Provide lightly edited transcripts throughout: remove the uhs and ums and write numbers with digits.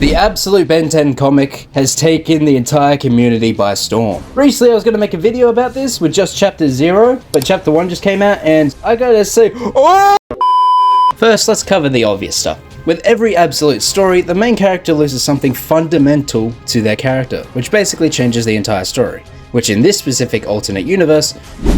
The absolute Ben 10 comic has taken the entire community by storm. Recently I was going to make a video about this with just chapter 0, but chapter 1 just came out and I gotta say, oh! First, let's cover the obvious stuff. With every absolute story, the main character loses something fundamental to their character, which basically changes the entire story. Which in this specific alternate universe,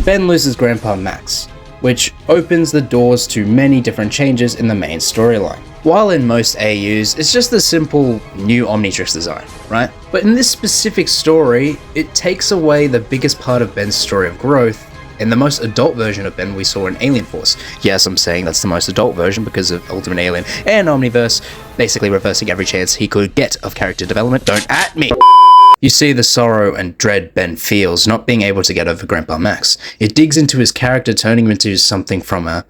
Ben loses Grandpa Max, which opens the doors to many different changes in the main storyline. While in most AUs, it's just a simple new omnitrix design, right? But in this specific story, it takes away the biggest part of Ben's story of growth in the most adult version of Ben we saw in Alien Force. Yes, I'm saying that's the most adult version because of Ultimate Alien and Omniverse, basically reversing every chance he could get of character development. Don't at me! You see the sorrow and dread Ben feels not being able to get over Grandpa Max. It digs into his character, turning him into something from a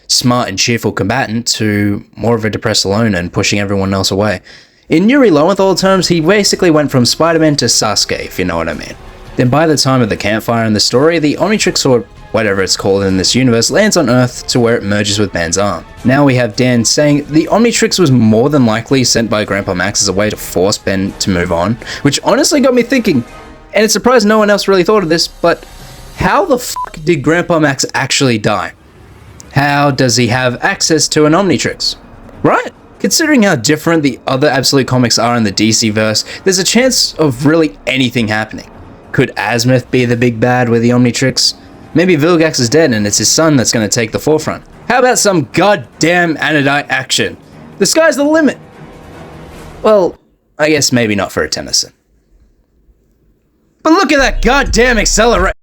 smart and cheerful combatant to more of a depressed loner and pushing everyone else away. In Yuri Lowenthal terms, he basically went from Spider-Man to Sasuke, if you know what I mean. Then by the time of the campfire in the story, the Omnitrix, or whatever it's called in this universe, lands on Earth to where it merges with Ben's arm. Now we have Dan saying the Omnitrix was more than likely sent by Grandpa Max as a way to force Ben to move on, which honestly got me thinking, and it's surprised no one else really thought of this, but how the fuck did Grandpa Max actually die? How does he have access to an Omnitrix? Right? Considering how different the other Absolute comics are in the DC verse, there's a chance of really anything happening. Could Azimuth be the big bad with the Omnitrix? Maybe Vilgax is dead and it's his son that's going to take the forefront. How about some goddamn Anodite action? The sky's the limit! Well, I guess maybe not for a Tennyson. But look at that goddamn accelerate!